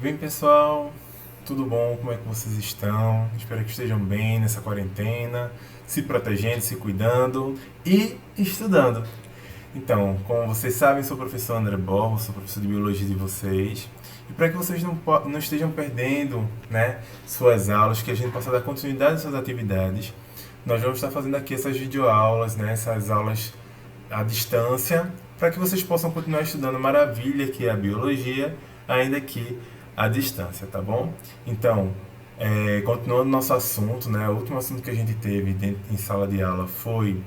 Bem, pessoal, tudo bom? Como é que vocês estão? Espero que estejam bem nessa quarentena, se protegendo, se cuidando e estudando. Então, como vocês sabem, sou o professor André Borro, sou professor de biologia de vocês. E para que vocês não estejam perdendo, né, suas aulas, que a gente possa dar continuidade às suas atividades, nós vamos estar fazendo aqui essas videoaulas, né, essas aulas à distância, para que vocês possam continuar estudando a maravilha que é a biologia, ainda que à distância, tá bom? Então, continuando nosso assunto, né, o último assunto que a gente teve em sala de aula foi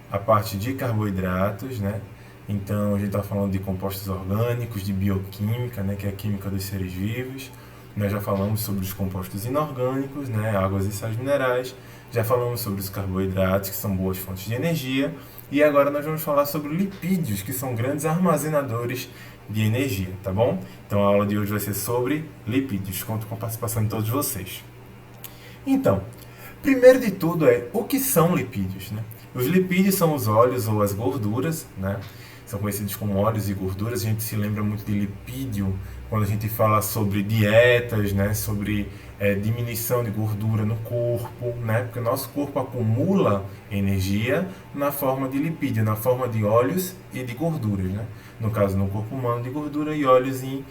a parte de carboidratos, né? Então, a gente está falando de compostos orgânicos, de bioquímica, né, que é a química dos seres vivos. Nós já falamos sobre os compostos inorgânicos, né, águas e sais minerais. Já falamos sobre os carboidratos, que são boas fontes de energia. E agora nós vamos falar sobre lipídios, que são grandes armazenadores de energia, tá bom? Então a aula de hoje vai ser sobre lipídios. Conto com a participação de todos vocês. Então, primeiro de tudo o que são lipídios, né? Os lipídios são os óleos ou as gorduras, né? São conhecidos como óleos e gorduras. A gente se lembra muito de lipídio quando a gente fala sobre dietas, né? Sobre diminuição de gordura no corpo, né? Porque o nosso corpo acumula energia na forma de lipídio, na forma de óleos e de gorduras, né? No caso, no corpo humano, de gordura e óleos em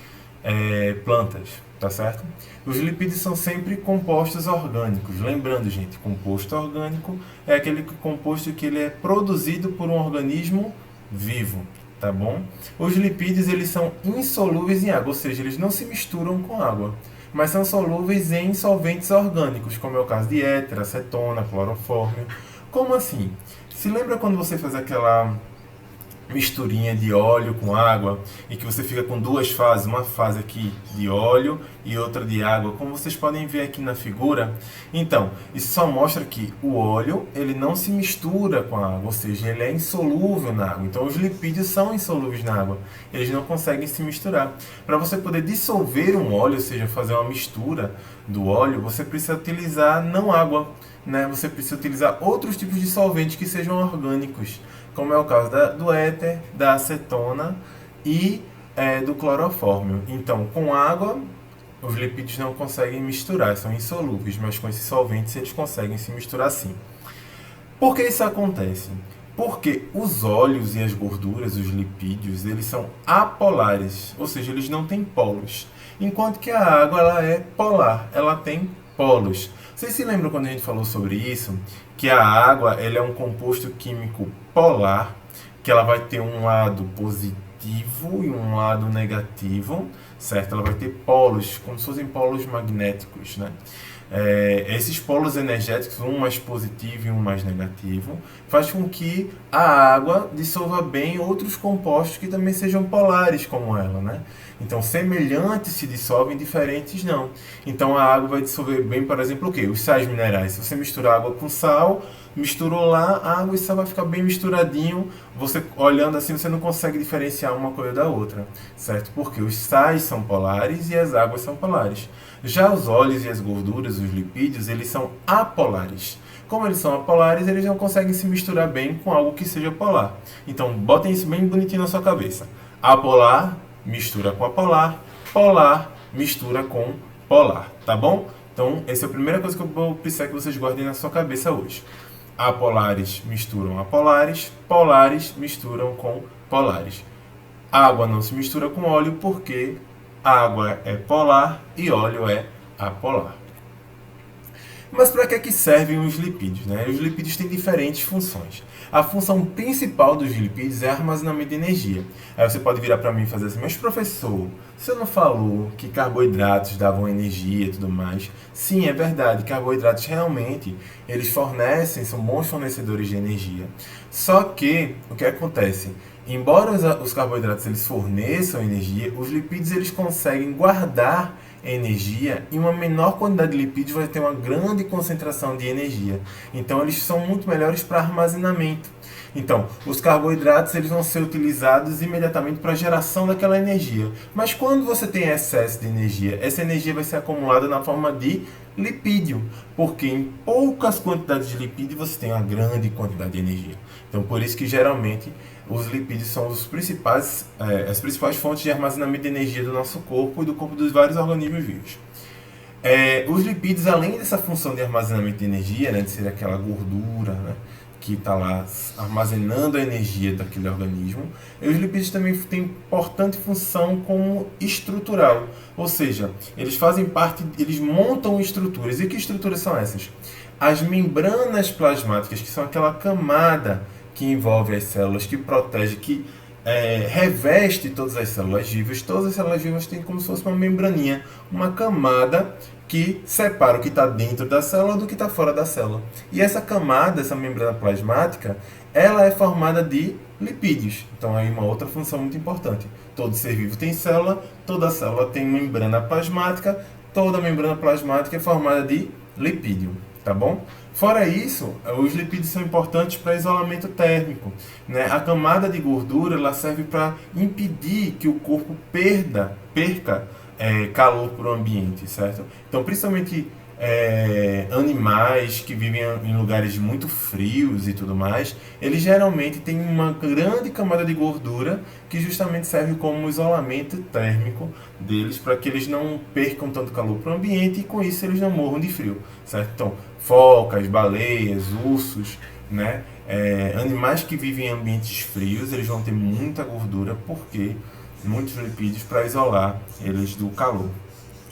plantas, tá certo? Os lipídios são sempre compostos orgânicos. Lembrando, gente, composto orgânico é aquele composto que ele é produzido por um organismo vivo, tá bom? Os lipídios eles são insolúveis em água, ou seja, eles não se misturam com água, mas são solúveis em solventes orgânicos, como é o caso de éter, acetona, clorofórmio. Como assim? Se lembra quando você faz aquela misturinha de óleo com água e que você fica com duas fases, uma fase aqui de óleo e outra de água, como vocês podem ver aqui na figura. Então, isso só mostra que o óleo ele não se mistura com a água, ou seja, ele é insolúvel na água. Então, os lipídios são insolúveis na água, eles não conseguem se misturar. Para você poder dissolver um óleo, ou seja, fazer uma mistura do óleo, você precisa utilizar não água, né? Você precisa utilizar outros tipos de solventes que sejam orgânicos, como é o caso do éter, da acetona e do clorofórmio. Então, com água, os lipídios não conseguem misturar, são insolúveis, mas com esses solventes eles conseguem se misturar sim. Por que isso acontece? Porque os óleos e as gorduras, os lipídios, eles são apolares, ou seja, eles não têm polos. Enquanto que a água ela é polar, ela tem polos. Vocês se lembram quando a gente falou sobre isso? Que a água ela é um composto químico polar, que ela vai ter um lado positivo e um lado negativo, certo? Ela vai ter polos, como se fossem polos magnéticos, né? Esses polos energéticos, um mais positivo e um mais negativo, faz com que a água dissolva bem outros compostos que também sejam polares como ela, né? Então, semelhantes se dissolvem, diferentes não. Então, a água vai dissolver bem, por exemplo, o quê? Os sais minerais. Se você misturar água com sal, misturou lá, a água e sal vai ficar bem misturadinho. Você olhando assim, você não consegue diferenciar uma coisa da outra, certo? Porque os sais são polares e as águas são polares. Já os óleos e as gorduras, os lipídios, eles são apolares. Como eles são apolares, eles não conseguem se misturar bem com algo que seja polar. Então, botem isso bem bonitinho na sua cabeça. Apolar mistura com apolar, polar mistura com polar, tá bom? Então, essa é a primeira coisa que eu vou precisar que vocês guardem na sua cabeça hoje. Apolares misturam apolares, polares misturam com polares. Água não se mistura com óleo porque água é polar e óleo é apolar. Mas para que servem os lipídios, né? Os lipídios têm diferentes funções. A função principal dos lipídios é armazenamento de energia. Aí você pode virar para mim e fazer assim, mas professor, você não falou que carboidratos davam energia e tudo mais? Sim, é verdade, carboidratos realmente, eles fornecem, são bons fornecedores de energia. Só que, o que acontece? Embora os carboidratos eles forneçam energia, os lipídios eles conseguem guardar energia e uma menor quantidade de lipídios vai ter uma grande concentração de energia. Então eles são muito melhores para armazenamento. Então, os carboidratos eles vão ser utilizados imediatamente para a geração daquela energia. Mas quando você tem excesso de energia, essa energia vai ser acumulada na forma de lipídio, porque em poucas quantidades de lipídio você tem uma grande quantidade de energia. Então, por isso que geralmente os lipídios são as principais fontes de armazenamento de energia do nosso corpo e do corpo dos vários organismos vivos. Os lipídios, além dessa função de armazenamento de energia, né, de ser aquela gordura, né, que está lá armazenando a energia daquele organismo, os lipídios também têm importante função como estrutural, ou seja, eles fazem parte, eles montam estruturas. E que estruturas são essas? As membranas plasmáticas, que são aquela camada que envolve as células, que protege, que reveste todas as células vivas. Todas as células vivas têm como se fosse uma membraninha, uma camada que separa o que está dentro da célula do que está fora da célula. E essa camada, essa membrana plasmática, ela é formada de lipídios. Então, aí uma outra função muito importante. Todo ser vivo tem célula, toda célula tem membrana plasmática, toda membrana plasmática é formada de lipídio, tá bom? Fora isso, os lipídios são importantes para isolamento térmico, né? A camada de gordura ela serve para impedir que o corpo perca calor para o ambiente, certo? Então, principalmente animais que vivem em lugares muito frios e tudo mais, eles geralmente têm uma grande camada de gordura que justamente serve como isolamento térmico deles para que eles não percam tanto calor para o ambiente e com isso eles não morram de frio, certo? Então, focas, baleias, ursos, né? Animais que vivem em ambientes frios, eles vão ter muita gordura porque muitos lipídios para isolar eles do calor.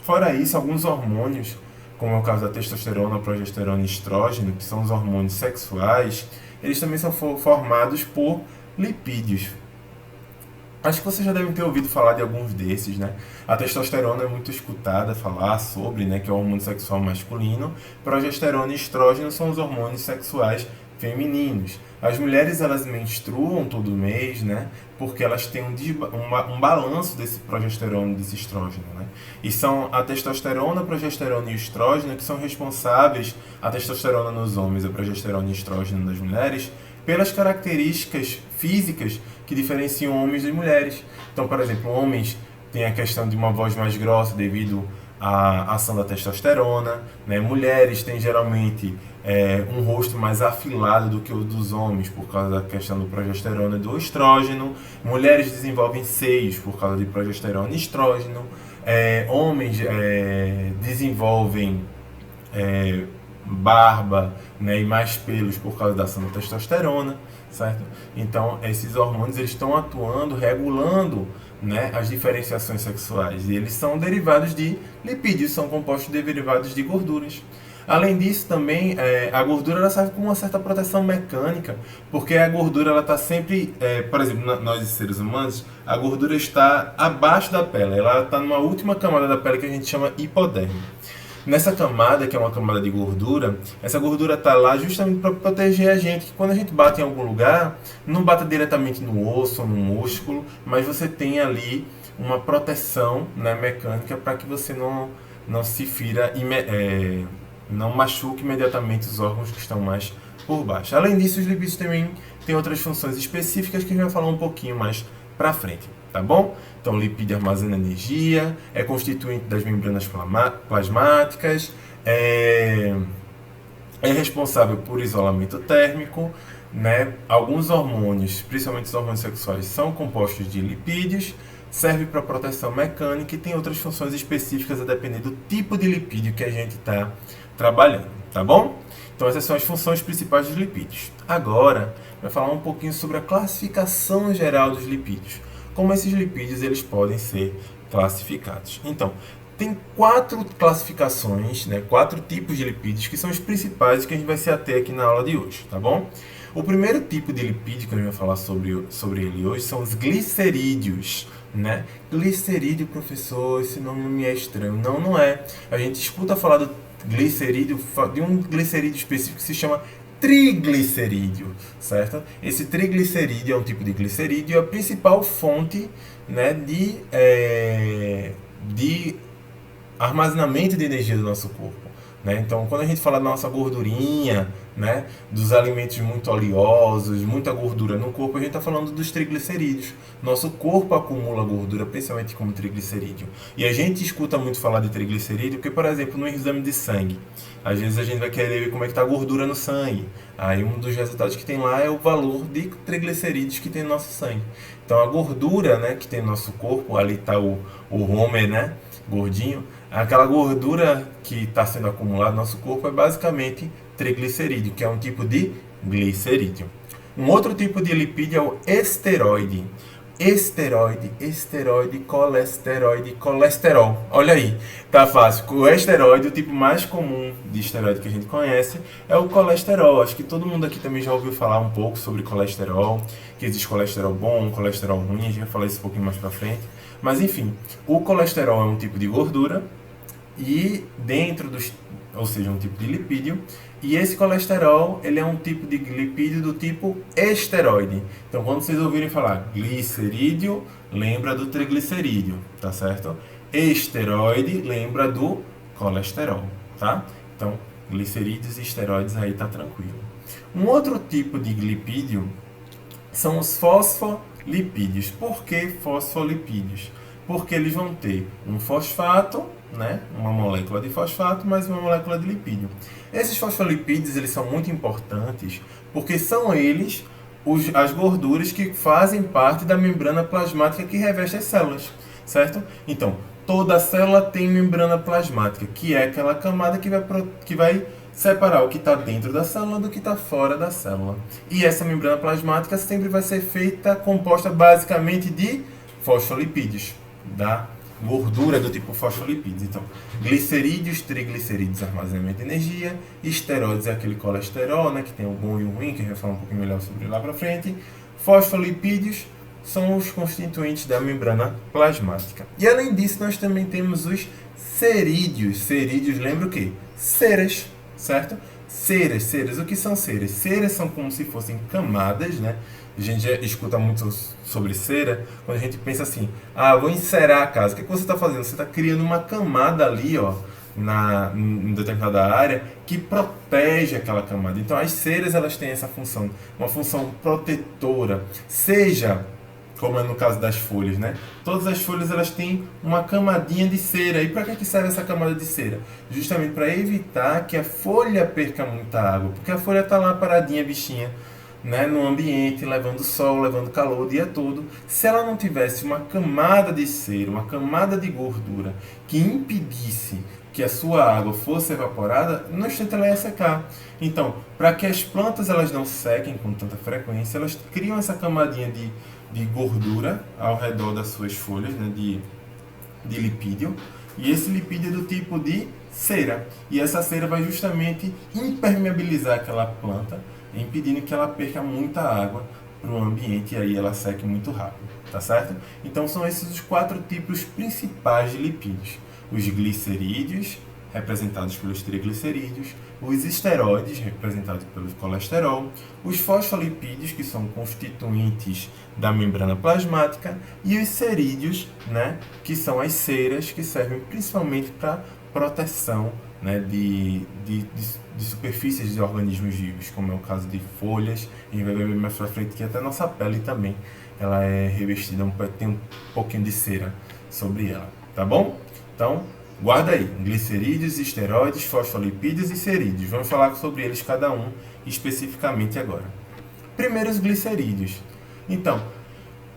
Fora isso, alguns hormônios, como é o caso da testosterona, progesterona e estrógeno, que são os hormônios sexuais, eles também são formados por lipídios. Acho que vocês já devem ter ouvido falar de alguns desses, né? A testosterona é muito escutada falar sobre, né, que é o hormônio sexual masculino. Progesterona e estrógeno são os hormônios sexuais femininos. As mulheres elas menstruam todo mês, né? Porque elas têm um balanço desse progesterona e desse estrógeno, né? E são a testosterona, a progesterona e o estrógeno que são responsáveis, a testosterona nos homens, a progesterona e o estrógeno nas mulheres, pelas características físicas que diferenciam homens e mulheres. Então, por exemplo, homens têm a questão de uma voz mais grossa devido à ação da testosterona, né? Mulheres têm geralmente um rosto mais afilado do que o dos homens por causa da questão do progesterona e do estrógeno. Mulheres desenvolvem seios por causa de progesterona e estrógeno. Homens desenvolvem barba, né, e mais pelos por causa da ação da testosterona, certo? Então, esses hormônios eles estão atuando, regulando, né, as diferenciações sexuais. E eles são derivados de lipídios, são compostos derivados de gorduras. Além disso, também, a gordura ela serve como uma certa proteção mecânica, porque a gordura ela está sempre, por exemplo, nós seres humanos, a gordura está abaixo da pele, ela está numa última camada da pele que a gente chama hipoderme. Nessa camada, que é uma camada de gordura, essa gordura está lá justamente para proteger a gente, que quando a gente bate em algum lugar, não bata diretamente no osso ou no músculo, mas você tem ali uma proteção, né, mecânica para que você não se fira não machuque imediatamente os órgãos que estão mais por baixo. Além disso, os lipídios também têm outras funções específicas que a gente vai falar um pouquinho mais para frente, tá bom? Então, o lipídio armazena energia, é constituinte das membranas plasmáticas, é responsável por isolamento térmico, né? Alguns hormônios, principalmente os hormônios sexuais, são compostos de lipídios, serve para proteção mecânica e tem outras funções específicas a depender do tipo de lipídio que a gente está trabalhando, tá bom? Então essas são as funções principais dos lipídios. Agora, vai falar um pouquinho sobre a classificação geral dos lipídios. Como esses lipídios eles podem ser classificados. Então, tem 4 classificações, né, 4 tipos de lipídios que são os principais que a gente vai se ater aqui na aula de hoje, tá bom? O primeiro tipo de lipídio que a gente vai falar sobre ele hoje são os glicerídeos, né? Glicerídeo, professor, esse nome não me é estranho. Não, não é. A gente escuta falar do glicerídeo, de um glicerídeo específico que se chama triglicerídeo, certo? Esse triglicerídeo é um tipo de glicerídeo, é a principal fonte, né, de armazenamento de energia do nosso corpo. né? Então, quando a gente fala da nossa gordurinha, né, dos alimentos muito oleosos, muita gordura no corpo, a gente está falando dos triglicerídeos. Nosso corpo acumula gordura, principalmente como triglicerídeo. E a gente escuta muito falar de triglicerídeo, porque, por exemplo, no exame de sangue, às vezes a gente vai querer ver como é que está a gordura no sangue. Aí um dos resultados que tem lá é o valor de triglicerídeos que tem no nosso sangue. Então a gordura, né, que tem no nosso corpo, ali está o Homer, né, gordinho, aquela gordura que está sendo acumulada no nosso corpo é basicamente triglicerídeo, que é um tipo de glicerídeo. Um outro tipo de lipídio é o esteroide. Esteroide, colesterol. Olha aí, tá fácil. O esteroide, o tipo mais comum de esteroide que a gente conhece, é o colesterol. Acho que todo mundo aqui também já ouviu falar um pouco sobre colesterol, que existe colesterol bom, colesterol ruim, a gente vai falar isso um pouquinho mais pra frente. Mas enfim, o colesterol é um tipo de gordura e dentro dos, ou seja, um tipo de lipídio, e esse colesterol, ele é um tipo de lipídio do tipo esteroide. Então, quando vocês ouvirem falar glicerídeo, lembra do triglicerídeo, tá certo? Esteroide, lembra do colesterol, tá? Então, glicerídeos e esteroides aí tá tranquilo. Um outro tipo de lipídio são os fosfolipídios. Por que fosfolipídios? Porque eles vão ter um fosfato, né, uma molécula de fosfato, mais uma molécula de lipídio. Esses fosfolipídios eles são muito importantes porque são eles as gorduras que fazem parte da membrana plasmática que reveste as células, certo? Então, toda célula tem membrana plasmática, que é aquela camada que vai separar o que está dentro da célula do que está fora da célula. E essa membrana plasmática sempre vai ser composta basicamente de fosfolipídios, da gordura do tipo fosfolipídios. Então, glicerídeos, triglicerídeos, armazenamento de energia, esteroides é aquele colesterol, né, que tem o bom e o ruim, que a gente vai falar um pouquinho melhor sobre lá para frente. Fosfolipídios são os constituintes da membrana plasmática. E além disso, nós também temos os cerídeos. Cerídeos, lembra o quê? Ceras, certo? Ceras. O que são ceras? Ceras são como se fossem camadas, né? A gente já escuta muito sobre cera, quando a gente pensa assim, vou encerar a casa. O que você está fazendo? Você está criando uma camada ali, ó, em determinada área, que protege aquela camada. Então as ceras, elas têm essa função, uma função protetora, seja como é no caso das folhas, né? Todas as folhas elas têm uma camadinha de cera. E para que serve essa camada de cera? Justamente para evitar que a folha perca muita água, porque a folha está lá paradinha, bichinha, né, no ambiente, levando sol, levando calor o dia todo. Se ela não tivesse uma camada de cera, uma camada de gordura que impedisse que a sua água fosse evaporada, no instante ela ia secar. Então, para que as plantas elas não sequem com tanta frequência, elas criam essa camadinha de gordura ao redor das suas folhas, né, de lipídio, e esse lipídio é do tipo de cera. E essa cera vai justamente impermeabilizar aquela planta, impedindo que ela perca muita água para o ambiente e aí ela seque muito rápido, tá certo? Então são esses os 4 tipos principais de lipídios: os glicerídeos, representados pelos triglicerídeos, os esteroides, representados pelo colesterol, os fosfolipídios, que são constituintes da membrana plasmática, e os cerídeos, né, que são as ceras, que servem principalmente para proteção, né, de superfícies de organismos vivos, como é o caso de folhas. A gente vai ver mais pra frente que até a nossa pele também ela é revestida, tem um pouquinho de cera sobre ela, tá bom? Então, guarda aí, glicerídeos, esteroides, fosfolipídios e cerídeos. Vamos falar sobre eles cada um especificamente agora. Primeiro, os glicerídeos. Então,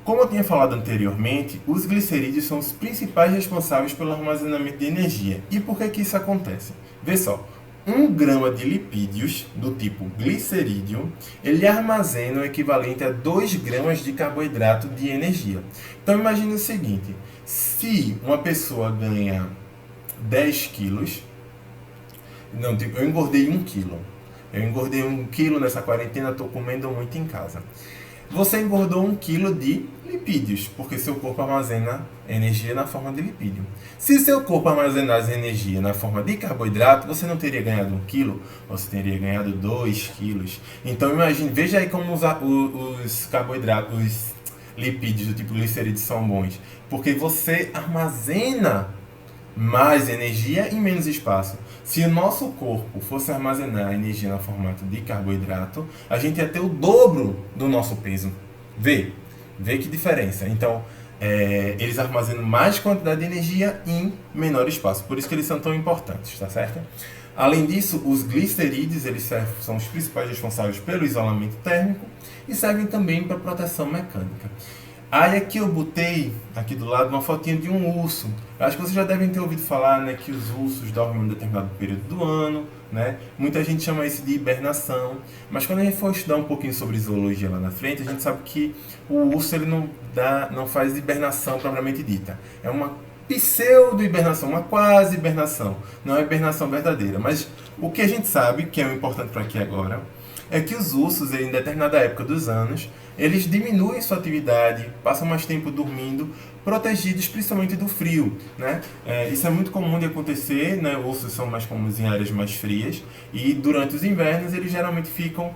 como eu tinha falado anteriormente, os glicerídeos são os principais responsáveis pelo armazenamento de energia. E por que isso acontece? Vê só, 1 grama de lipídios do tipo glicerídeo, ele armazena o equivalente a 2 gramas de carboidrato de energia. Então imagine o seguinte, se uma pessoa ganha 10 quilos, não, eu engordei 1 quilo. Eu engordei 1 quilo nessa quarentena, estou comendo muito em casa. Você engordou 1 quilo de lipídios, porque seu corpo armazena energia na forma de lipídio. Se seu corpo armazenasse energia na forma de carboidrato, você não teria ganhado 1 quilo, você teria ganhado 2 quilos. Então imagine, veja aí como os carboidratos, os lipídios do tipo glicerídeo são bons. Porque você armazena mais energia em menos espaço. Se o nosso corpo fosse armazenar energia no formato de carboidrato, a gente ia ter o dobro do nosso peso. Vê que diferença. Então, eles armazenam mais quantidade de energia em menor espaço. Por isso que eles são tão importantes, tá certo? Além disso, os glicerídeos são os principais responsáveis pelo isolamento térmico e servem também para proteção mecânica. Aí aqui eu botei, aqui do lado, uma fotinha de um urso. Eu acho que vocês já devem ter ouvido falar, né, que os ursos dormem em um determinado período do ano, né? Muita gente chama isso de hibernação. Mas quando a gente for estudar um pouquinho sobre zoologia lá na frente, a gente sabe que o urso ele não faz hibernação propriamente dita. É uma pseudo-hibernação, uma quase hibernação. Não é hibernação verdadeira. Mas o que a gente sabe, que é o importante para aqui agora, é que os ursos, em determinada época dos anos, eles diminuem sua atividade, passam mais tempo dormindo, protegidos principalmente do frio, né? Isso é muito comum de acontecer, né? Ursos são mais comuns em áreas mais frias e durante os invernos eles geralmente ficam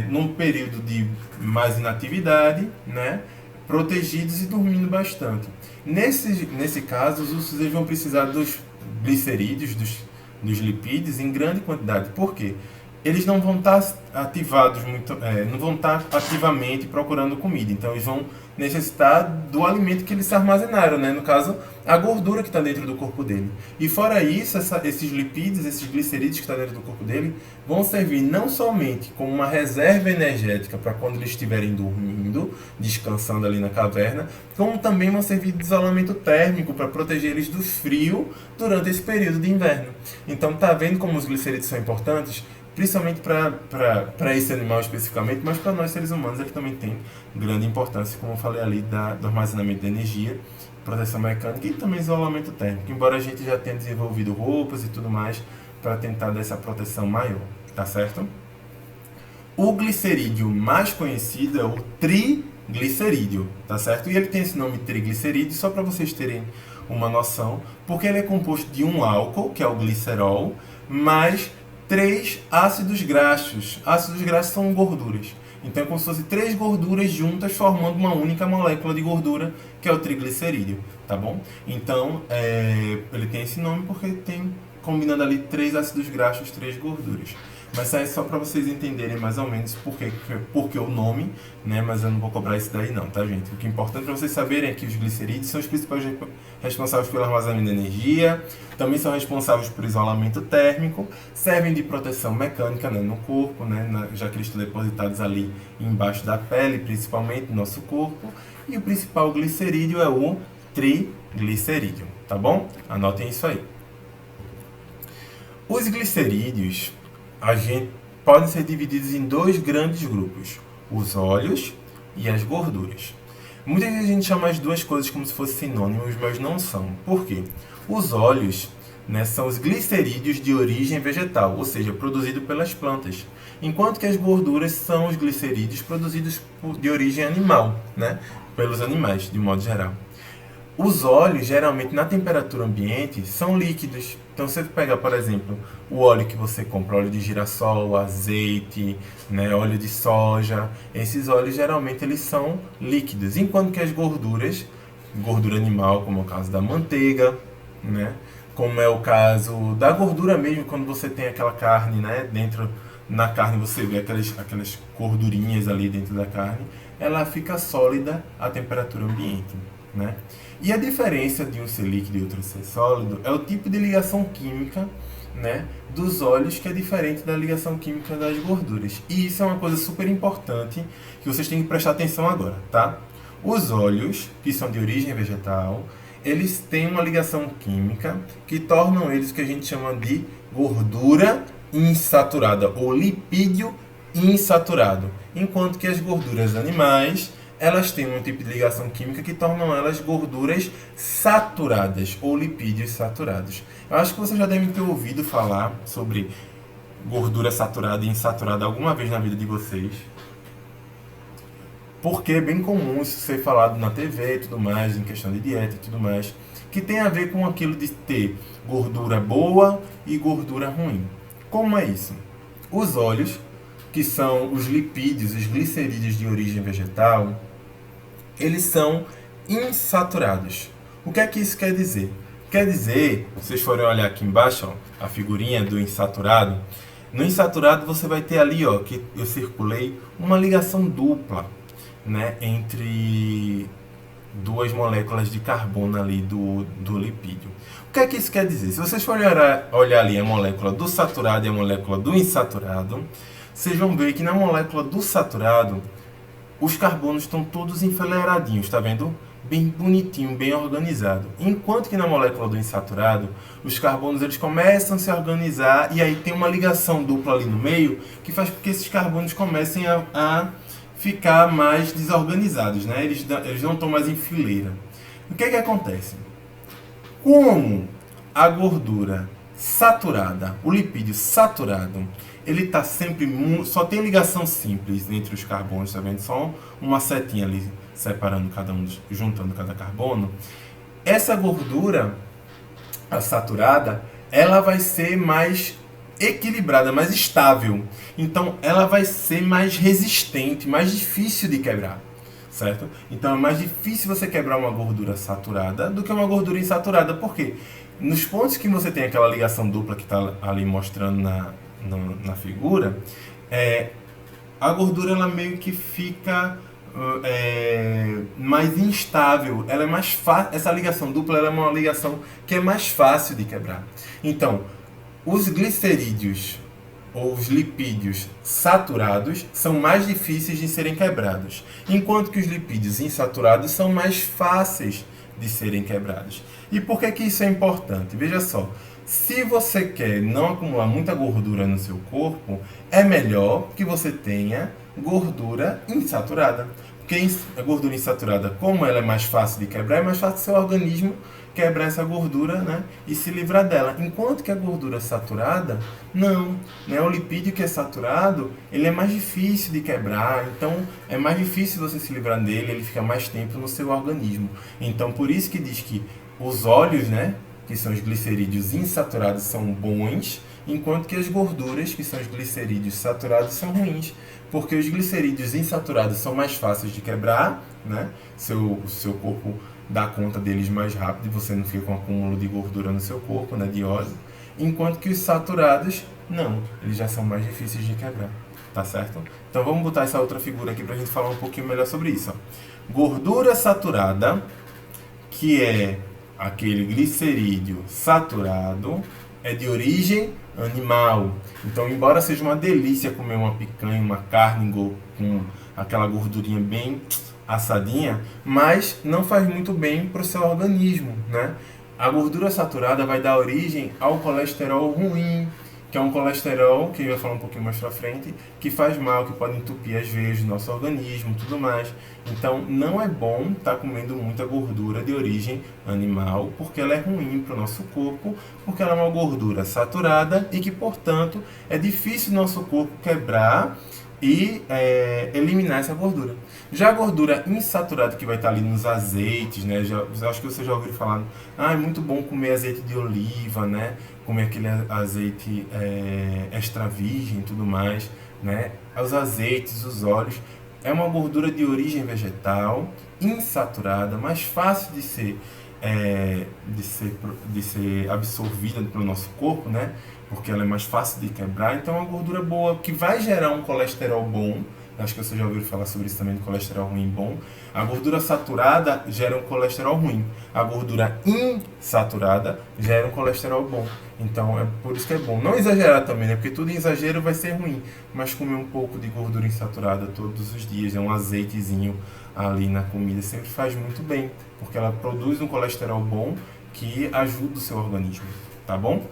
num período de mais inatividade, né? Protegidos e dormindo bastante. Nesse caso, os ursos eles vão precisar dos glicerídeos, dos lipídios em grande quantidade. Por quê? Eles não vão estar ativados não vão estar ativamente procurando comida. Então eles vão necessitar do alimento que eles se armazenaram, né? No caso, a gordura que está dentro do corpo dele. E fora isso, esses lipídios, esses glicerídeos que estão dentro do corpo dele, vão servir não somente como uma reserva energética para quando eles estiverem dormindo, descansando ali na caverna, como também vão servir de isolamento térmico para proteger eles do frio durante esse período de inverno. Então tá vendo como os glicerídeos são importantes? Principalmente para esse animal especificamente, mas para nós seres humanos ele também tem grande importância, como eu falei ali, do armazenamento de energia, proteção mecânica e também isolamento térmico, embora a gente já tenha desenvolvido roupas e tudo mais para tentar dar essa proteção maior, tá certo? O glicerídeo mais conhecido é o triglicerídeo, tá certo? E ele tem esse nome triglicerídeo só para vocês terem uma noção, porque ele é composto de um álcool, que é o glicerol, mais 3 ácidos graxos. Ácidos graxos são gorduras. Então é como se fossem 3 gorduras juntas formando uma única molécula de gordura, que é o triglicerídeo, tá bom? Então ele tem esse nome porque tem, combinando ali 3 ácidos graxos, 3 gorduras. Mas isso aí é só para vocês entenderem mais ou menos por que o nome, né? Mas eu não vou cobrar isso daí não, tá, gente? O que é importante para vocês saberem é que os glicerídeos são os principais responsáveis pelo armazenamento de energia, também são responsáveis por isolamento térmico, servem de proteção mecânica, né, no corpo, né, já que eles estão depositados ali embaixo da pele, principalmente no nosso corpo, e o principal glicerídeo é o triglicerídeo, tá bom? Anotem isso aí. Os glicerídeos podem ser divididos em 2 grandes grupos, os óleos e as gorduras. Muita gente chama as duas coisas como se fossem sinônimos, mas não são. Por quê? Os óleos, né, são os glicerídeos de origem vegetal, ou seja, produzidos pelas plantas, enquanto que as gorduras são os glicerídeos produzidos de origem animal, né, pelos animais, de modo geral. Os óleos, geralmente, na temperatura ambiente, são líquidos. Então, se você pegar, por exemplo, o óleo que você compra, óleo de girassol, azeite, né, óleo de soja, esses óleos, geralmente, eles são líquidos. Enquanto que as gorduras, gordura animal, como é o caso da manteiga, né, como é o caso da gordura mesmo, quando você tem aquela carne, né, na carne você vê aquelas gordurinhas ali dentro da carne, ela fica sólida à temperatura ambiente, né? E a diferença de um ser líquido e outro ser sólido é o tipo de ligação química, né, dos óleos, que é diferente da ligação química das gorduras. E isso é uma coisa super importante que vocês têm que prestar atenção agora, tá? Os óleos, que são de origem vegetal, eles têm uma ligação química que tornam eles o que a gente chama de gordura insaturada ou lipídio insaturado, enquanto que as gorduras animais elas têm um tipo de ligação química que tornam elas gorduras saturadas ou lipídios saturados. Eu acho que vocês já devem ter ouvido falar sobre gordura saturada e insaturada alguma vez na vida de vocês, porque é bem comum isso ser falado na TV e tudo mais, em questão de dieta e tudo mais, que tem a ver com aquilo de ter gordura boa e gordura ruim. Como é isso? Os óleos, que são os lipídios, os glicerídeos de origem vegetal, eles são insaturados. O que é que isso quer dizer? Quer dizer, se vocês forem olhar aqui embaixo, ó, a figurinha do insaturado, no insaturado você vai ter ali, ó, que eu circulei, uma ligação dupla, né, entre duas moléculas de carbono ali do lipídio. O que é que isso quer dizer? Se vocês forem olhar ali a molécula do saturado e a molécula do insaturado, vocês vão ver que na molécula do saturado, os carbonos estão todos enfileiradinhos, tá vendo? Bem bonitinho, bem organizado. Enquanto que na molécula do insaturado, os carbonos eles começam a se organizar e aí tem uma ligação dupla ali no meio que faz com que esses carbonos comecem a ficar mais desorganizados, né? Eles não estão mais em fileira. O que é que acontece? Como a gordura saturada, o lipídio saturado, ele está sempre, só tem ligação simples entre os carbonos, tá vendo? Só uma setinha ali separando cada um, juntando cada carbono. Essa gordura, a saturada, ela vai ser mais equilibrada, mais estável. Então, ela vai ser mais resistente, mais difícil de quebrar, certo? Então, é mais difícil você quebrar uma gordura saturada do que uma gordura insaturada. Por quê? Nos pontos que você tem aquela ligação dupla que está ali mostrando na figura, a gordura ela meio que fica mais instável. Ela é mais essa ligação dupla ela é uma ligação que é mais fácil de quebrar. Então, os glicerídeos ou os lipídios saturados são mais difíceis de serem quebrados, enquanto que os lipídios insaturados são mais fáceis de serem quebrados. E por que que isso é importante? Veja só, se você quer não acumular muita gordura no seu corpo, é melhor que você tenha gordura insaturada. Porque a gordura insaturada, como ela é mais fácil de quebrar, é mais fácil do seu organismo quebrar essa gordura, né, e se livrar dela. Enquanto que a gordura saturada, não. Né, o lipídio que é saturado, ele é mais difícil de quebrar, então é mais difícil você se livrar dele, ele fica mais tempo no seu organismo. Então, por isso que diz que os óleos, né, que são os glicerídeos insaturados, são bons, enquanto que as gorduras, que são os glicerídeos saturados, são ruins. Porque os glicerídeos insaturados são mais fáceis de quebrar, né? O seu corpo dá conta deles mais rápido e você não fica com acúmulo de gordura no seu corpo, né, de óleo. Enquanto que os saturados, não, eles já são mais difíceis de quebrar, tá certo? Então vamos botar essa outra figura aqui para a gente falar um pouquinho melhor sobre isso. Ó. Gordura saturada, que é aquele glicerídeo saturado, é de origem animal. Então, embora seja uma delícia comer uma picanha, uma carne com aquela gordurinha bem assadinha, mas não faz muito bem para o seu organismo, né? A gordura saturada vai dar origem ao colesterol ruim, que é um colesterol, que eu vai falar um pouquinho mais pra frente, que faz mal, que pode entupir as veias do nosso organismo, tudo mais. Então, não é bom estar comendo muita gordura de origem animal, porque ela é ruim para o nosso corpo, porque ela é uma gordura saturada e que, portanto, é difícil o nosso corpo quebrar e eliminar essa gordura. Já a gordura insaturada, que vai estar ali nos azeites, né? Acho que você já ouviu falar, é muito bom comer azeite de oliva, né? Comer aquele azeite extra virgem e tudo mais, né? Os azeites, os óleos, é uma gordura de origem vegetal, insaturada, mais fácil de ser absorvida pelo nosso corpo, né? Porque ela é mais fácil de quebrar. Então é uma gordura boa que vai gerar um colesterol bom. Acho que você já ouviu falar sobre isso também, do colesterol ruim bom. A gordura saturada gera um colesterol ruim. A gordura insaturada gera um colesterol bom. Então é por isso que é bom. Não exagerar também, né? Porque tudo em exagero vai ser ruim. Mas comer um pouco de gordura insaturada todos os dias, um azeitezinho ali na comida, sempre faz muito bem. Porque ela produz um colesterol bom que ajuda o seu organismo. Tá bom?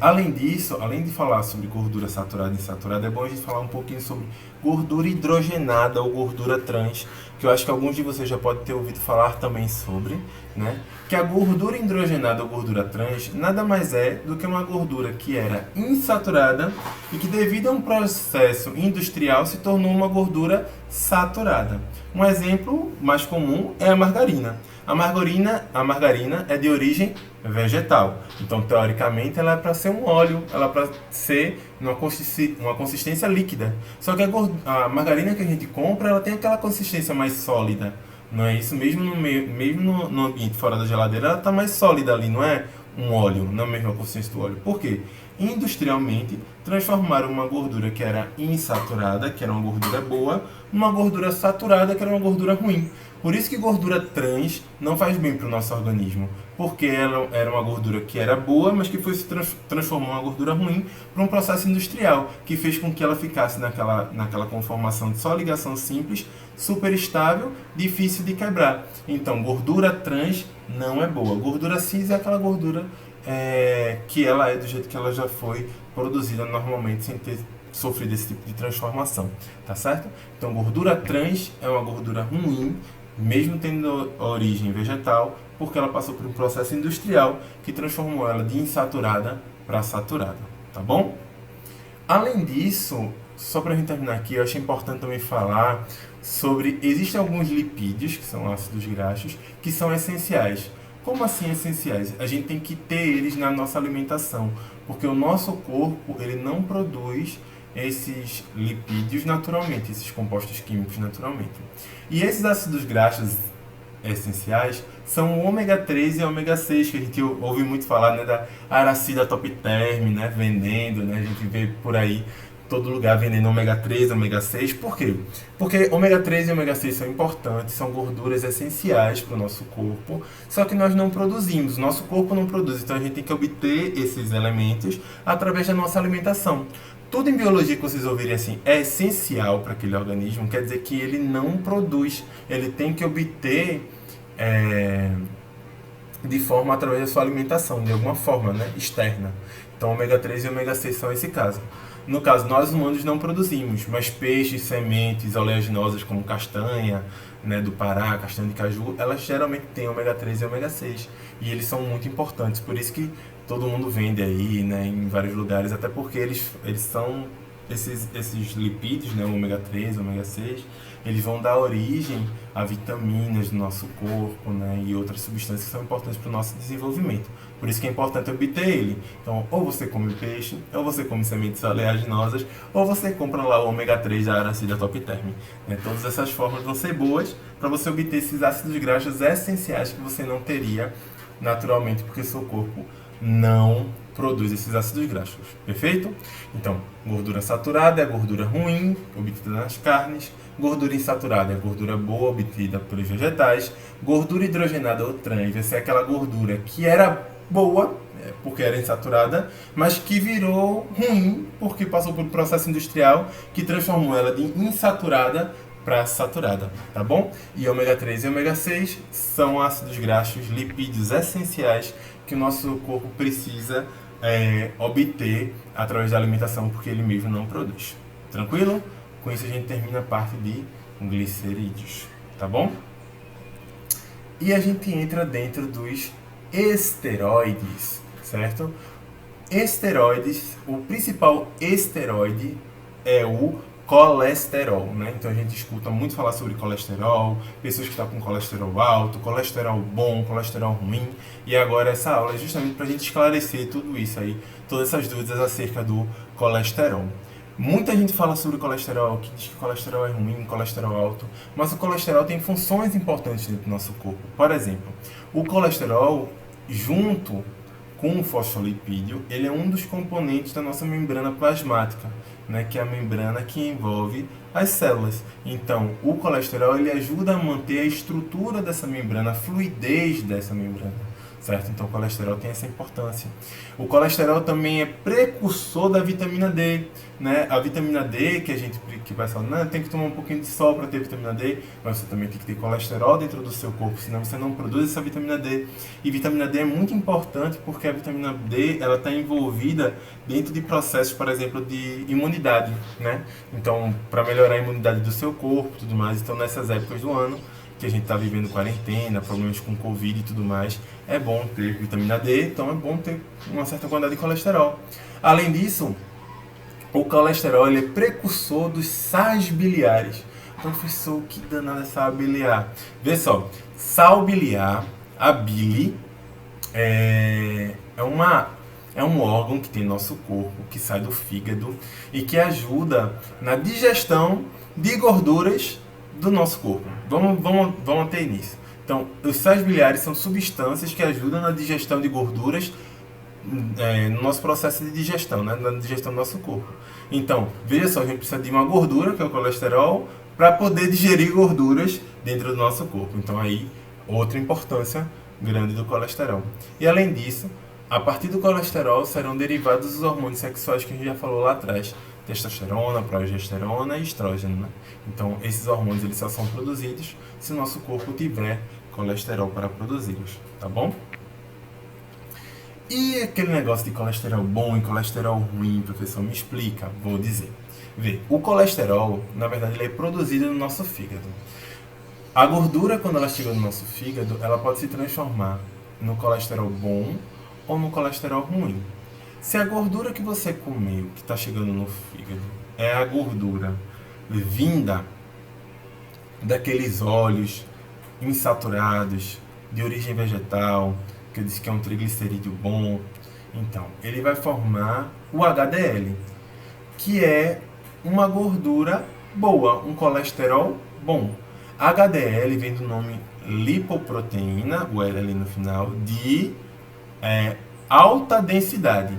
Além disso, além de falar sobre gordura saturada e insaturada, é bom a gente falar um pouquinho sobre gordura hidrogenada ou gordura trans, que eu acho que alguns de vocês já podem ter ouvido falar também sobre, né? Que a gordura hidrogenada ou gordura trans nada mais é do que uma gordura que era insaturada e que, devido a um processo industrial, se tornou uma gordura saturada. Um exemplo mais comum é a margarina. A margarina é de origem vegetal. Então, teoricamente, ela é para ser um óleo, ela é para ser uma consistência líquida. Só que a margarina que a gente compra, ela tem aquela consistência mais sólida, Não é isso? Mesmo no meio, mesmo no ambiente fora da geladeira, ela está mais sólida ali, não é um óleo, na mesma consistência do óleo. Por quê? Industrialmente, transformaram uma gordura que era insaturada, que era uma gordura boa, numa gordura saturada, que era uma gordura ruim. Por isso que gordura trans não faz bem para o nosso organismo, porque ela era uma gordura que era boa, mas que foi se transformou em uma gordura ruim por um processo industrial, que fez com que ela ficasse naquela conformação de só ligação simples, super estável, difícil de quebrar. Então, gordura trans não é boa. Gordura cis é aquela gordura que ela é do jeito que ela já foi produzida normalmente, sem ter sofrido esse tipo de transformação, tá certo? Então, gordura trans é uma gordura ruim, mesmo tendo origem vegetal, porque ela passou por um processo industrial que transformou ela de insaturada para saturada, tá bom? Além disso, só para a gente terminar aqui, eu acho importante também falar sobre... Existem alguns lipídios, que são ácidos graxos, que são essenciais. Como assim essenciais? A gente tem que ter eles na nossa alimentação, porque o nosso corpo ele não produz esses lipídios naturalmente, esses compostos químicos naturalmente. E esses ácidos graxos essenciais são o ômega 3 e o ômega 6, que a gente ouve muito falar, né, da Aracida Top Term, né, vendendo, né, a gente vê por aí todo lugar vendendo ômega 3, ômega 6. Por quê? Porque ômega 3 e ômega 6 são importantes, são gorduras essenciais para o nosso corpo, só que nós não produzimos, nosso corpo não produz, então a gente tem que obter esses elementos através da nossa alimentação. Tudo em biologia que vocês ouvirem assim é essencial para aquele organismo, quer dizer que ele não produz, ele tem que obter de forma através da sua alimentação, de alguma forma, né, externa. Então, ômega 3 e ômega 6 são esse caso. No caso, nós humanos não produzimos, mas peixes, sementes oleaginosas como castanha, né, do Pará, castanha de caju, elas geralmente têm ômega 3 e ômega 6. E eles são muito importantes, por isso que todo mundo vende aí, né, em vários lugares, até porque eles são esses lipídios, né, ômega 3, ômega 6, eles vão dar origem a vitaminas do nosso corpo, né, e outras substâncias que são importantes para o nosso desenvolvimento. Por isso que é importante obter ele. Então, ou você come peixe, ou você come sementes oleaginosas, ou você compra lá o ômega 3 da Aracida Top Term. Né? Todas essas formas vão ser boas para você obter esses ácidos graxos essenciais que você não teria naturalmente, porque seu corpo não produz esses ácidos graxos. Perfeito? Então, gordura saturada é a gordura ruim, obtida nas carnes. Gordura insaturada é a gordura boa, obtida pelos vegetais. Gordura hidrogenada ou trans, essa é aquela gordura que era boa, porque era insaturada, mas que virou ruim, porque passou por um processo industrial que transformou ela de insaturada para saturada, tá bom? E ômega 3 e ômega 6 são ácidos graxos, lipídios essenciais que o nosso corpo precisa obter através da alimentação, porque ele mesmo não produz. Tranquilo? Com isso a gente termina a parte de glicerídeos, tá bom? E a gente entra dentro dos esteroides, certo? Esteroides, o principal esteroide é o colesterol, né? Então a gente escuta muito falar sobre colesterol, pessoas que estão com colesterol alto, colesterol bom, colesterol ruim, e agora essa aula é justamente para a gente esclarecer tudo isso aí, todas essas dúvidas acerca do colesterol. Muita gente fala sobre colesterol, que diz que colesterol é ruim, colesterol alto, mas o colesterol tem funções importantes dentro do nosso corpo. Por exemplo, o colesterol, junto com o fosfolipídio, ele é um dos componentes da nossa membrana plasmática, né, que é a membrana que envolve as células. Então, o colesterol ele ajuda a manter a estrutura dessa membrana, a fluidez dessa membrana. Certo? Então o colesterol tem essa importância. O colesterol também é precursor da vitamina D, né? A vitamina D que a gente que vai falar, não, tem que tomar um pouquinho de sol para ter vitamina D, mas você também tem que ter colesterol dentro do seu corpo, senão você não produz essa vitamina D. E vitamina D é muito importante porque a vitamina D ela está envolvida dentro de processos, por exemplo, de imunidade, né? Então, para melhorar a imunidade do seu corpo, tudo mais. Então, nessas épocas do ano que a gente está vivendo quarentena, problemas com Covid e tudo mais, é bom ter vitamina D, então é bom ter uma certa quantidade de colesterol. Além disso, o colesterol ele é precursor dos sais biliares. Professor, que danada é sal biliar? Vê só, sal biliar, a bile, é um órgão que tem no nosso corpo, que sai do fígado e que ajuda na digestão de gorduras do nosso corpo. Vamos ter início. Então, os sais biliares são substâncias que ajudam na digestão de gorduras no nosso processo de digestão, né? Na digestão do nosso corpo. Então, veja só, a gente precisa de uma gordura, que é o colesterol, para poder digerir gorduras dentro do nosso corpo. Então, aí, outra importância grande do colesterol. E além disso, a partir do colesterol serão derivados os hormônios sexuais que a gente já falou lá atrás: testosterona, progesterona e estrógeno, né? Então, esses hormônios eles só são produzidos se o nosso corpo tiver colesterol para produzi-los, tá bom? E aquele negócio de colesterol bom e colesterol ruim, professor, me explica, vou dizer. Vê, o colesterol, na verdade, ele é produzido no nosso fígado. A gordura, quando ela chega no nosso fígado, ela pode se transformar no colesterol bom ou no colesterol ruim. Se a gordura que você comeu, que está chegando no fígado, é a gordura vinda daqueles óleos insaturados, de origem vegetal, que eu disse que é um triglicerídeo bom, então, ele vai formar o HDL, que é uma gordura boa, um colesterol bom. HDL vem do nome lipoproteína, o L ali no final, de alta densidade.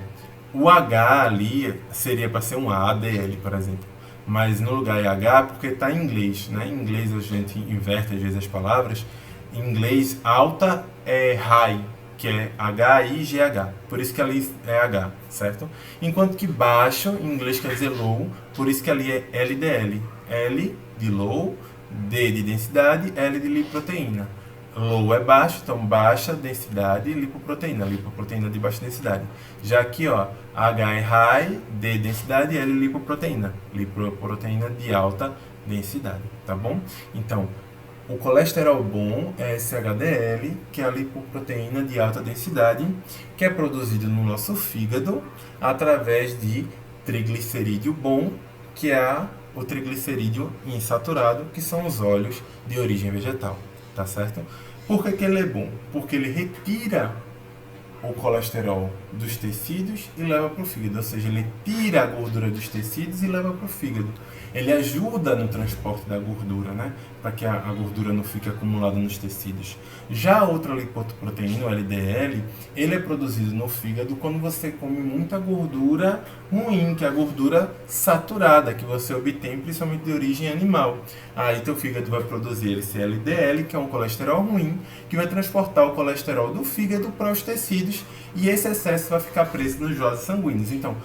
O H ali seria para ser um ADL, por exemplo. Mas no lugar é H porque está em inglês, né? Em inglês a gente inverte às vezes as palavras. Em inglês, alta é high, que é H-I-G-H. Por isso que ali é H, certo? Enquanto que baixo, em inglês quer dizer low, por isso que ali é LDL. L de low, D de densidade, L de lipoproteína. Low é baixo, então baixa densidade lipoproteína de baixa densidade. Já aqui, ó, H é high, D densidade, L lipoproteína de alta densidade, tá bom? Então, o colesterol bom é esse HDL, que é a lipoproteína de alta densidade, que é produzido no nosso fígado através de triglicerídeo bom, que é o triglicerídeo insaturado, que são os óleos de origem vegetal, tá certo? Por que ele é bom? Porque ele retira o colesterol dos tecidos e leva para o fígado, ou seja, ele tira a gordura dos tecidos e leva para o fígado. Ele ajuda no transporte da gordura, né? Para que a gordura não fique acumulada nos tecidos. Já a outra lipoproteína, o LDL, ele é produzido no fígado quando você come muita gordura ruim, que é a gordura saturada, que você obtém principalmente de origem animal. Aí teu fígado vai produzir esse LDL, que é um colesterol ruim, que vai transportar o colesterol do fígado para os tecidos, e esse excesso vai ficar preso nos vasos sanguíneos. Então,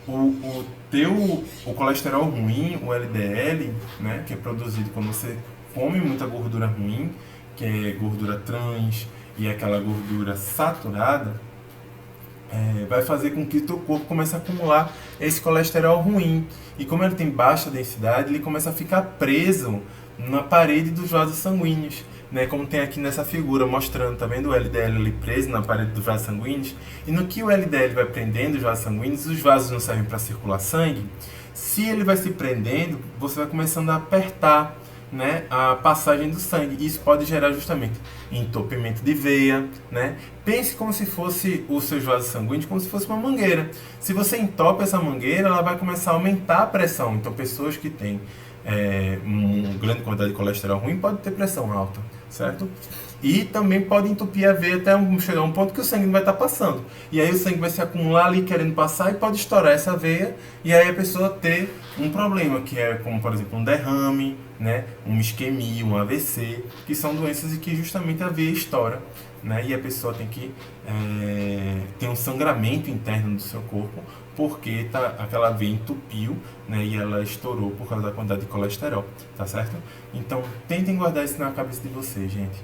o colesterol ruim, o LDL, né, que é produzido quando você come muita gordura ruim, que é gordura trans e aquela gordura saturada, vai fazer com que o teu corpo comece a acumular esse colesterol ruim. E como ele tem baixa densidade, ele começa a ficar preso na parede dos vasos sanguíneos, né? Como tem aqui nessa figura mostrando, tá vendo o LDL ali preso na parede dos vasos sanguíneos? E no que o LDL vai prendendo os vasos sanguíneos, os vasos não servem para circular sangue. Se ele vai se prendendo, você vai começando a apertar, né, a passagem do sangue. Isso pode gerar justamente entupimento de veia, né? Pense como se fosse os seus vasos sanguíneos, como se fosse uma mangueira. Se você entope essa mangueira, ela vai começar a aumentar a pressão. Então, pessoas que têm uma grande quantidade de colesterol ruim podem ter pressão alta, certo? E também pode entupir a veia até chegar a um ponto que o sangue não vai estar passando. E aí o sangue vai se acumular ali querendo passar e pode estourar essa veia e aí a pessoa ter um problema, que é como, por exemplo, um derrame, né? Uma isquemia, um AVC, que são doenças em que justamente a veia estoura, né? E a pessoa tem que ter um sangramento interno do seu corpo porque aquela veia entupiu, né, e ela estourou por causa da quantidade de colesterol, tá certo? Então, tentem guardar isso na cabeça de vocês, gente.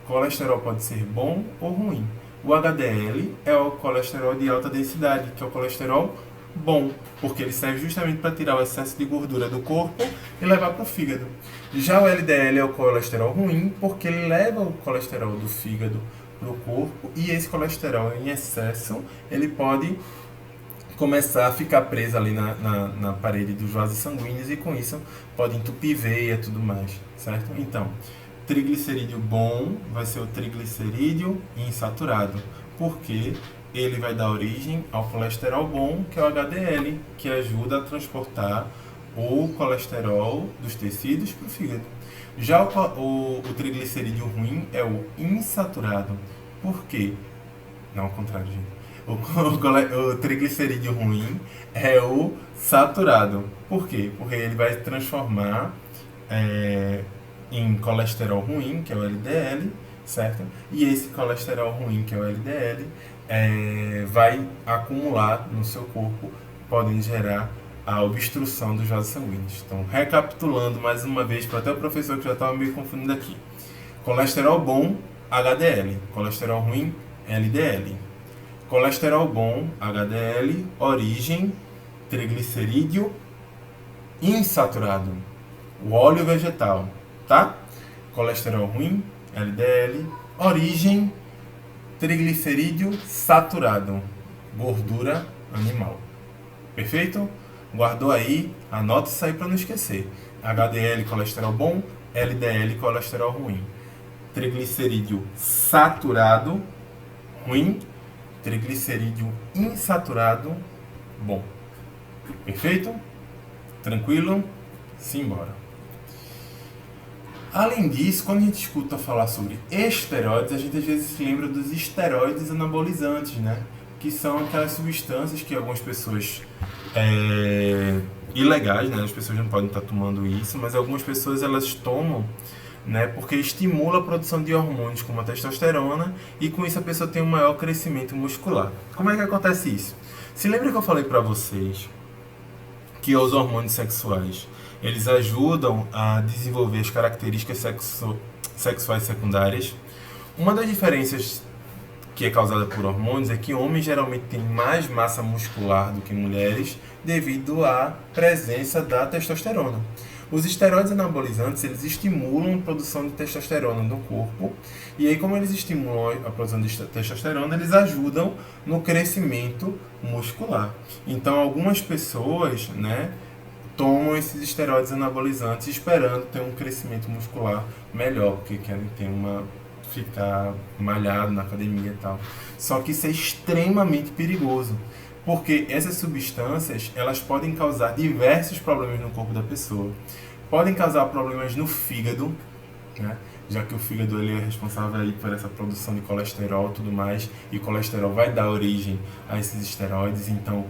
Colesterol pode ser bom ou ruim. O HDL é o colesterol de alta densidade, que é o colesterol bom, porque ele serve justamente para tirar o excesso de gordura do corpo e levar para o fígado. Já o LDL é o colesterol ruim, porque ele leva o colesterol do fígado para o corpo, e esse colesterol em excesso, ele pode começar a ficar preso ali na parede dos vasos sanguíneos e com isso pode entupir veia e tudo mais, certo? Então, triglicerídeo bom vai ser o triglicerídeo insaturado, porque ele vai dar origem ao colesterol bom, que é o HDL, que ajuda a transportar o colesterol dos tecidos para o fígado. Já o triglicerídeo ruim é o insaturado. Por quê? Não, ao contrário, gente. O triglicerídeo ruim é o saturado. Por quê? Porque ele vai transformar é, em colesterol ruim, que é o LDL, certo? E esse colesterol ruim, que é o LDL, vai acumular no seu corpo, podem gerar a obstrução dos vasos sanguíneos. Então, recapitulando mais uma vez, para até o professor que já estava meio confundindo aqui. Colesterol bom, HDL. Colesterol ruim, LDL. Colesterol bom, HDL, origem, triglicerídeo insaturado, o óleo vegetal, tá? Colesterol ruim, LDL, origem, triglicerídeo saturado, gordura animal. Perfeito? Guardou aí, anota isso aí para não esquecer. HDL, colesterol bom, LDL, colesterol ruim. Triglicerídeo saturado, ruim. Triglicerídeo insaturado, bom. Perfeito? Tranquilo? Simbora. Além disso, quando a gente escuta falar sobre esteroides, a gente às vezes se lembra dos esteroides anabolizantes, né? Que são aquelas substâncias que algumas pessoas ilegais, né? As pessoas não podem estar tomando isso, mas algumas pessoas elas tomam, né? Porque estimula a produção de hormônios como a testosterona e com isso a pessoa tem um maior crescimento muscular. Como é que acontece isso? Se lembra que eu falei para vocês que os hormônios sexuais eles ajudam a desenvolver as características sexuais secundárias? Uma das diferenças que é causada por hormônios é que homens geralmente têm mais massa muscular do que mulheres devido à presença da testosterona. Os esteroides anabolizantes, eles estimulam a produção de testosterona no corpo, e aí como eles estimulam a produção de testosterona, eles ajudam no crescimento muscular. Então algumas pessoas, né, tomam esses esteroides anabolizantes esperando ter um crescimento muscular melhor, porque querem ter ficar malhado na academia e tal. Só que isso é extremamente perigoso, porque essas substâncias elas podem causar diversos problemas no corpo da pessoa. Podem causar problemas no fígado, né? Já que o fígado ele é responsável aí por essa produção de colesterol e tudo mais, e o colesterol vai dar origem a esses esteroides, então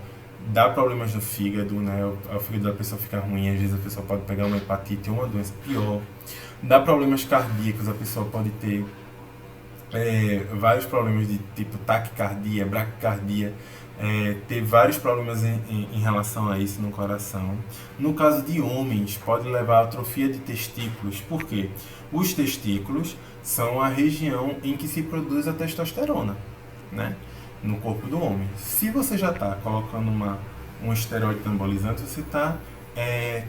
dá problemas no fígado, né? O fígado da pessoa fica ruim, às vezes a pessoa pode pegar uma hepatite ou uma doença pior. Dá problemas cardíacos, a pessoa pode ter vários problemas de tipo taquicardia, braquicardia, ter vários problemas em relação a isso no coração. No caso de homens, pode levar a atrofia de testículos. Por quê? Os testículos são a região em que se produz a testosterona, né, no corpo do homem. Se você já está colocando um esteroide anabolizante, você está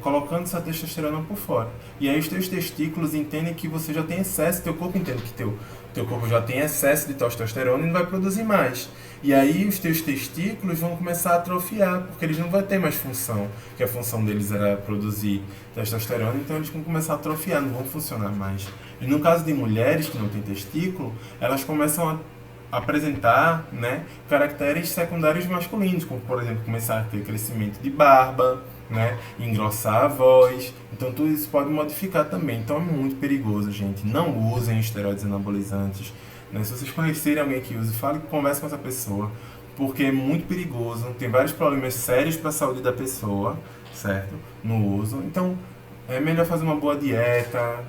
colocando essa testosterona por fora. E aí os teus testículos entendem que você já tem excesso, teu corpo entende que teu corpo já tem excesso de testosterona e não vai produzir mais. E aí os teus testículos vão começar a atrofiar, porque eles não vão ter mais função, que a função deles era produzir testosterona, então eles vão começar a atrofiar, não vão funcionar mais. E no caso de mulheres que não têm testículo, elas começam a apresentar, né, caracteres secundários masculinos, como por exemplo começar a ter crescimento de barba, né, engrossar a voz. Então tudo isso pode modificar também. Então é muito perigoso, gente. Não usem esteroides anabolizantes, né? Se vocês conhecerem alguém que use, converse com essa pessoa, porque é muito perigoso. Tem vários problemas sérios para a saúde da pessoa, certo? No uso. Então é melhor fazer uma boa dieta,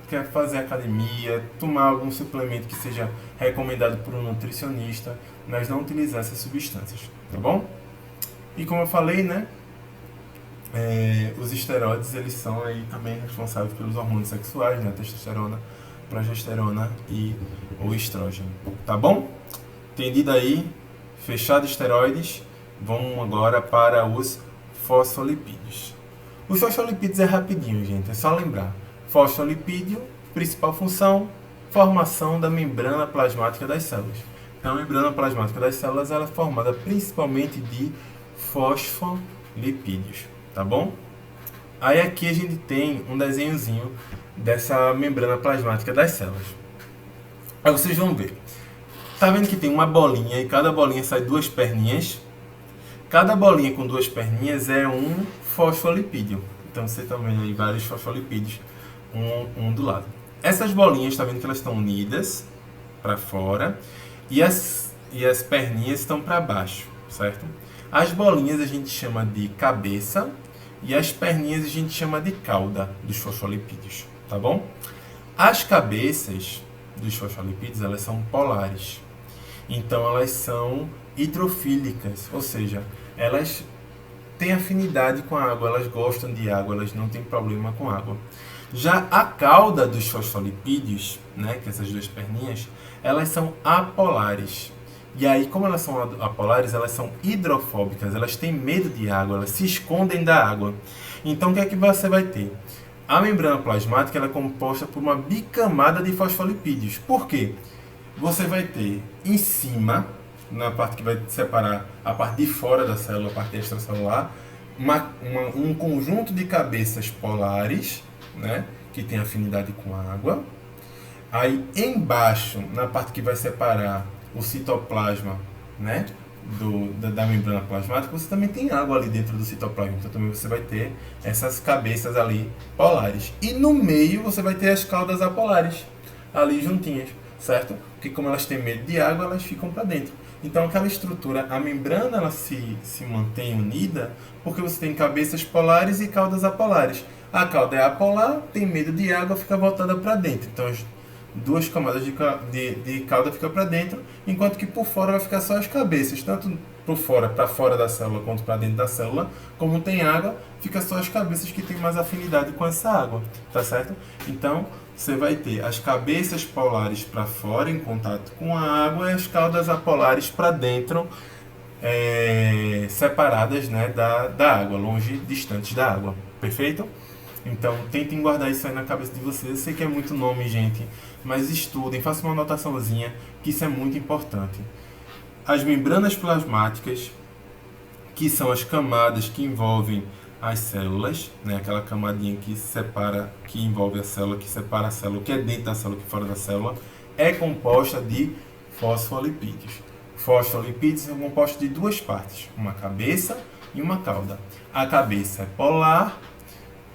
quer fazer academia, tomar algum suplemento que seja recomendado por um nutricionista, mas não utilizar essas substâncias, tá bom? E como eu falei, né, os esteroides eles são aí também responsáveis pelos hormônios sexuais, né, testosterona, progesterona e o estrógeno, tá bom? Entendido aí? Fechado esteroides, vamos agora para os fosfolipídios. Os fosfolipídios é rapidinho, gente, é só lembrar. Fosfolipídio, principal função, formação da membrana plasmática das células. Então, a membrana plasmática das células ela é formada principalmente de fosfolipídios, tá bom? Aí aqui a gente tem um desenhozinho dessa membrana plasmática das células. Aí vocês vão ver. Tá vendo que tem uma bolinha e cada bolinha sai duas perninhas? Cada bolinha com duas perninhas é um fosfolipídio. Então você tá vendo aí vários fosfolipídios um do lado. Essas bolinhas, tá vendo que elas estão unidas para fora e as perninhas estão para baixo, certo? As bolinhas a gente chama de cabeça e as perninhas a gente chama de cauda dos fosfolipídios, tá bom? As cabeças dos fosfolipídios, elas são polares. Então elas são hidrofílicas, ou seja, elas têm afinidade com a água, elas gostam de água, elas não têm problema com água. Já a cauda dos fosfolipídios, né, que essas duas perninhas, elas são apolares. E aí, como elas são apolares, elas são hidrofóbicas, elas têm medo de água, elas se escondem da água. Então, o que é que você vai ter? A membrana plasmática ela é composta por uma bicamada de fosfolipídios. Por quê? Você vai ter em cima, na parte que vai separar a parte de fora da célula, a parte extracelular, um conjunto de cabeças polares, né, que tem afinidade com a água. Aí embaixo, na parte que vai separar o citoplasma, né, da membrana plasmática, você também tem água ali dentro do citoplasma. Então também você vai ter essas cabeças ali polares. E no meio você vai ter as caudas apolares ali juntinhas, certo? Porque como elas têm medo de água, elas ficam para dentro. Então aquela estrutura, a membrana ela se mantém unida porque você tem cabeças polares e caudas apolares. A cauda é apolar, tem medo de água, fica voltada para dentro. Então as duas camadas de cauda ficam para dentro, enquanto que por fora vai ficar só as cabeças, tanto para fora da célula quanto para dentro da célula. Como tem água, fica só as cabeças que tem mais afinidade com essa água, tá certo? Então você vai ter as cabeças polares para fora em contato com a água e as caudas apolares para dentro, separadas, né, da água, longe, distantes da água. Perfeito? Então, tentem guardar isso aí na cabeça de vocês. Eu sei que é muito nome, gente, mas estudem, façam uma anotaçãozinha, que isso é muito importante. As membranas plasmáticas, que são as camadas que envolvem as células, né? Aquela camadinha que separa, que envolve a célula, que separa a célula, que é dentro da célula, que é fora da célula, é composta de fosfolipídios. Fosfolipídios são compostos de duas partes, uma cabeça e uma cauda. A cabeça é polar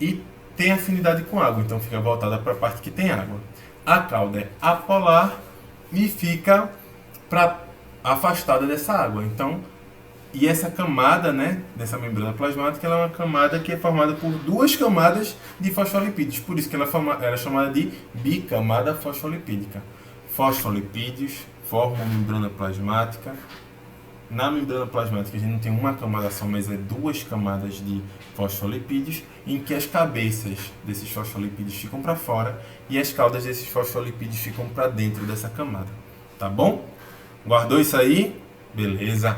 e tem afinidade com água, então fica voltada para a parte que tem água. A cauda é apolar e fica afastada dessa água. Então, e essa camada, né, dessa membrana plasmática, ela é uma camada que é formada por duas camadas de fosfolipídios. Por isso que ela é chamada de bicamada fosfolipídica. Fosfolipídios formam membrana plasmática. Na membrana plasmática a gente não tem uma camada só, mas é duas camadas de fosfolipídios, em que as cabeças desses fosfolipídios ficam para fora e as caudas desses fosfolipídios ficam para dentro dessa camada. Tá bom? Guardou isso aí? Beleza.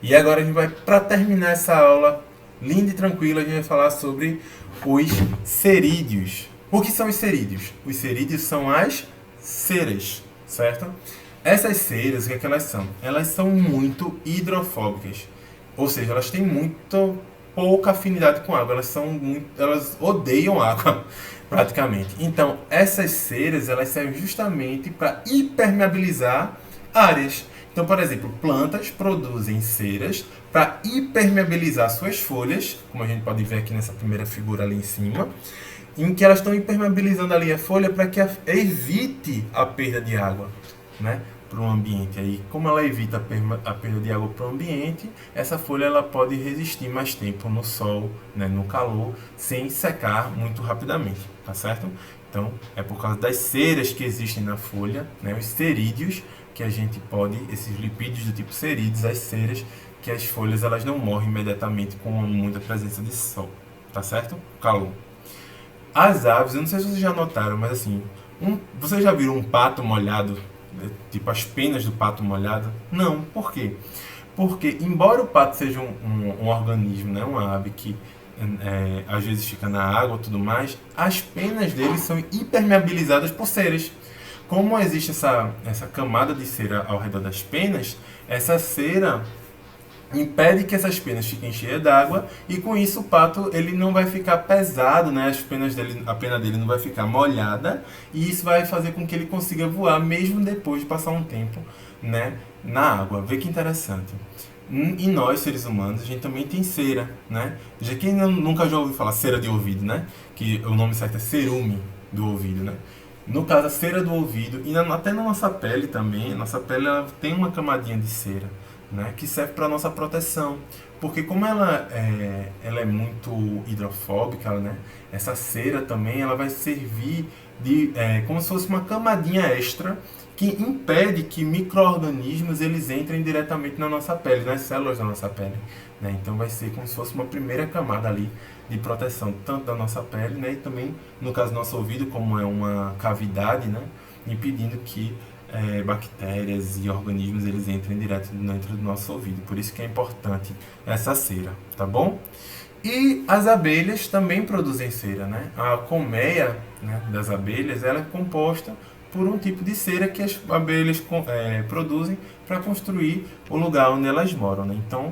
E agora a gente vai, para terminar essa aula linda e tranquila, a gente vai falar sobre os cerídeos. O que são os cerídeos? Os cerídeos são as ceras, certo? Essas ceras, o que é que elas são? Elas são muito hidrofóbicas, ou seja, elas têm muito pouca afinidade com água, elas odeiam água, praticamente. Então, essas ceras, elas servem justamente para impermeabilizar áreas. Então, por exemplo, plantas produzem ceras para impermeabilizar suas folhas, como a gente pode ver aqui nessa primeira figura ali em cima, em que elas estão impermeabilizando ali a folha para que evite a perda de água, né, para o ambiente. Aí, como ela evita a perda de água para o ambiente, essa folha ela pode resistir mais tempo no sol, né, no calor, sem secar muito rapidamente, tá certo? Então, é por causa das ceras que existem na folha, né, os cerídeos, que a gente pode, esses lipídios do tipo cerídeos, as ceras, que as folhas elas não morrem imediatamente com muita presença de sol, tá certo? Calor. As aves, eu não sei se vocês já notaram, mas assim, vocês já viram um pato molhado? Tipo as penas do pato molhado? Não, por quê? Porque, embora o pato seja um organismo, né, uma ave que às vezes fica na água e tudo mais, as penas dele são impermeabilizadas por ceras. Como existe essa camada de cera ao redor das penas, essa cera impede que essas penas fiquem cheias d'água e com isso o pato ele não vai ficar pesado, né? A pena dele não vai ficar molhada e isso vai fazer com que ele consiga voar mesmo depois de passar um tempo, né, na água. Vê que interessante. E nós, seres humanos, a gente também tem cera, né? Já quem nunca já ouviu falar cera de ouvido, né? Que o nome certo é cerume, do ouvido, né? No caso, a cera do ouvido, e até na nossa pele também, nossa pele ela tem uma camadinha de cera, né? Que serve para nossa proteção. Porque como ela é muito hidrofóbica, né? Essa cera também ela vai servir como se fosse uma camadinha extra que impede que micro-organismos eles entrem diretamente na nossa pele, nas células da nossa pele. Né? Então vai ser como se fosse uma primeira camada ali de proteção, tanto da nossa pele, né? E também, no caso do nosso ouvido, como é uma cavidade, né? Impedindo que bactérias e organismos eles entrem direto dentro do nosso ouvido. Por isso que é importante essa cera, tá bom? E as abelhas também produzem cera, né? A colmeia, né, das abelhas ela é composta por um tipo de cera que as abelhas produzem para construir o lugar onde elas moram, né? Então,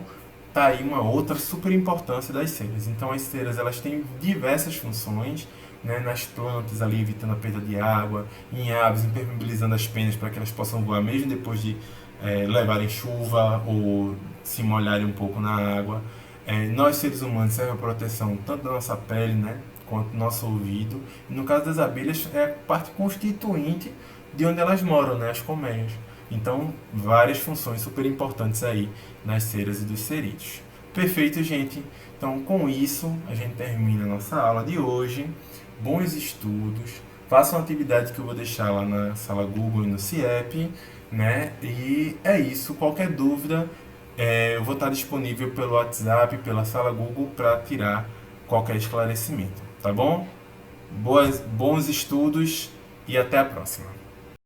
tá aí uma outra super importância das ceras. Então, as ceras elas têm diversas funções, né, nas plantas ali evitando a perda de água, em aves impermeabilizando as penas para que elas possam voar mesmo depois de levarem chuva ou se molharem um pouco na água. Nós seres humanos serve a proteção tanto da nossa pele, né, quanto do nosso ouvido. E no caso das abelhas é a parte constituinte de onde elas moram, né, as colmeias. Então, várias funções super importantes aí nas ceras e dos cerídeos. Perfeito, gente? Então, com isso, a gente termina a nossa aula de hoje. Bons estudos. Façam a atividade que eu vou deixar lá na sala Google e no CIEP, né? E é isso. Qualquer dúvida, eu vou estar disponível pelo WhatsApp, pela sala Google, para tirar qualquer esclarecimento. Tá bom? Bons estudos e até a próxima.